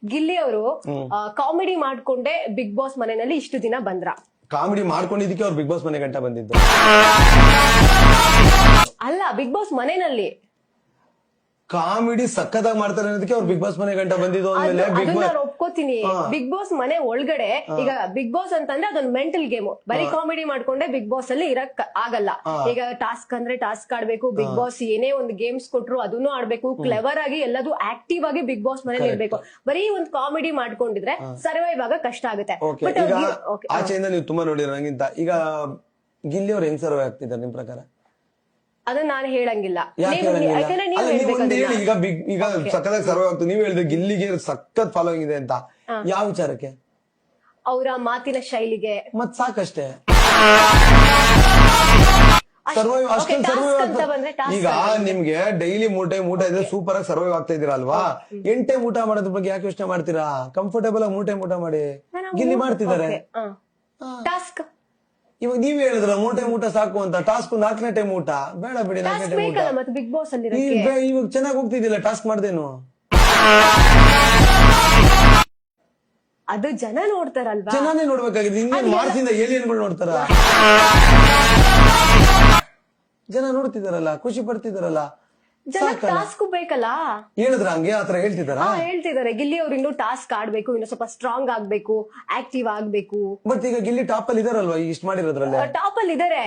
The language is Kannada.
ಗಿಲ್ಲಿ ಅವರು ಕಾಮಿಡಿ ಮಾಡ್ಕೊಂಡೆ ಬಿಗ್ ಬಾಸ್ ಮನೆಯಲ್ಲಿ ಇಷ್ಟು ದಿನ ಬಂದ್ರ. ಕಾಮಿಡಿ ಮಾಡ್ಕೊಂಡಿದ್ದಕ್ಕೆ ಅವ್ರು ಬಿಗ್ ಬಾಸ್ ಮನೆ ಗಂಟ ಬಂದಿದ್ದು ಅಲ್ಲ, ಬಿಗ್ ಬಾಸ್ ಮನೆಯಲ್ಲಿ ಕಾಮಿಡಿ ಸಕ್ಕತ್ತಾಗಿ ಮಾಡ್ತಾರೆ ಅನ್ನೋದಕ್ಕೆ ಅವ್ರು ಬಿಗ್ ಬಾಸ್ ಮನೆ ಗಂಟ ಬಂದಿದ್ದು. ಆದ್ಮೇಲೆ ಬಿಗ್ ಬಾಸ್ ಒಪ್ಕೋತೀನಿ, ಬಿಗ್ ಬಾಸ್ ಮನೆ ಒಳಗಡೆ ಈಗ ಬಿಗ್ ಬಾಸ್ ಅಂತಂದ್ರೆ ಅದೊಂದು ಮೆಂಟಲ್ ಗೇಮ್. ಬರೀ ಕಾಮಿಡಿ ಮಾಡ್ಕೊಂಡೆ ಬಿಗ್ ಬಾಸ್ ಅಲ್ಲಿ ಇರಕ್ ಆಗಲ್ಲ. ಈಗ ಟಾಸ್ಕ್ ಅಂದ್ರೆ ಟಾಸ್ಕ್ ಆಡ್ಬೇಕು, ಬಿಗ್ ಬಾಸ್ ಏನೇ ಒಂದು ಗೇಮ್ಸ್ ಕೊಟ್ರು ಅದನ್ನು ಆಡ್ಬೇಕು, ಕ್ಲೆವರ್ ಆಗಿ ಎಲ್ಲದೂ ಆಕ್ಟಿವ್ ಆಗಿ ಬಿಗ್ ಬಾಸ್ ಮನೇಲಿ ಇರ್ಬೇಕು. ಬರೀ ಒಂದು ಕಾಮಿಡಿ ಮಾಡ್ಕೊಂಡಿದ್ರೆ ಸರ್ವೈವ್ ಆಗ ಕಷ್ಟ ಆಗುತ್ತೆ. ಈಗ ಆಚೆಯಿಂದ ನೀವು ತುಂಬಾ ನೋಡಿರೋ ನಂಗಿಂತ ಈಗ ಗಿಲ್ಲಿ ಅವ್ರು ಹೆಂಗ್ ಸರ್ವೈವ್ ಆಗ್ತಿದ್ದಾರೆ ನಿಮ್ ಪ್ರಕಾರ? ಅದನ್ನ ನಾನು ಹೇಳಂಗಿಲ್ಲ. ಈಗ ಈಗ ಸಕ್ಕತ್ತಾಗಿ ಸರ್ವೈವ್ ಆಗ್ತದೆ. ನೀವ್ ಹೇಳಿದ್ರೆ ಗಿಲ್ಲಿಗೆ ಸಖತ್ ಫಾಲೋಯಿಂಗ್ ಇದೆ ಅಂತ, ಯಾವ ವಿಚಾರಕ್ಕೆ? ಅವರ ಮಾತಿನ ಶೈಲಿಗೆ. ಮತ್ ಸಾಕಷ್ಟೇ ಸರ್ವೈವ್, ಅಷ್ಟೊಂದು ಸರ್ವೈವ್. ಈಗ ನಿಮ್ಗೆ ಡೈಲಿ 3 ಟೈಮ್ ಊಟ ಇದ್ರೆ ಸೂಪರ್ ಆಗಿ ಸರ್ವೈವ್ ಆಗ್ತಾ ಇದೀರಾ ಅಲ್ವಾ? 8 ಟೈಮ್ ಊಟ ಮಾಡೋದ್ರ ಬಗ್ಗೆ ಯಾಕೆ ಯೋಚನೆ ಮಾಡ್ತೀರಾ? ಕಂಫರ್ಟೇಬಲ್ ಆಗಿ 3 ಟೈಮ್ ಊಟ ಮಾಡಿ. ಗಿಲ್ಲಿ ಮಾಡ್ತಿದ್ದಾರೆ ಟಾಸ್ಕ್. ಇವಾಗ ನೀವ್ ಹೇಳಿದ್ರ 3 ಟೈಮ್ ಊಟ ಸಾಕು ಅಂತ. ಟಾಸ್ಕ್ 4ನೇ ಟೈಮ್ ಊಟ ಬೇಡ ಬಿಡಿ. 4ನೇ ಟೈಮ್ ಊಟ ಮತ್ತೆ ಬಿಗ್ ಬಾಸ್ ಅಲ್ಲಿ ಇವಾಗ ಚೆನ್ನಾಗಿ ಹೋಗ್ತಿದ್ದಿಲ್ಲ ಟಾಸ್ಕ್ ಮಾಡ್ದೇನು? ಅದು ಜನ ನೋಡ್ತಾರಲ್ವಾ? ಚೆನ್ನಾನೇ ನೋಡ್ಬೇಕಾಗಿದೆ. ಇನ್ನೇನು ಮಾರ್ಸಿಂದ ಏಲಿಯನ್ಗಳು ನೋಡ್ತಾರ? ಜನ ನೋಡ್ತಿದಾರಲ್ಲ, ಖುಷಿ ಪಡ್ತಿದಾರಲ್ಲ. ಟಾಸ್ಕ್ ಬೇಕಲ್ಲ. ಹೇಳಿದ್ರ ಹಂಗೆ ಆತರ ಹೇಳ್ತಿದಾರ? ಹೇಳ್ತಿದಾರೆ. ಗಿಲ್ಲಿ ಅವ್ರು ಇನ್ನೂ ಟಾಸ್ಕ್ ಆಡ್ಬೇಕು, ಇನ್ನು ಸ್ವಲ್ಪ ಸ್ಟ್ರಾಂಗ್ ಆಗ್ಬೇಕು, ಆಕ್ಟಿವ್ ಆಗ್ಬೇಕು. ಬಟ್ ಈಗ ಗಿಲ್ಲಿ ಟಾಪ್ ಅಲ್ಲಿ ಇದಾರಲ್ವಾ ಇಷ್ಟ ಮಾಡಿರೋದ್ರಲ್ಲ? ಟಾಪ್ ಅಲ್ಲಿ ಇದಾರೆ.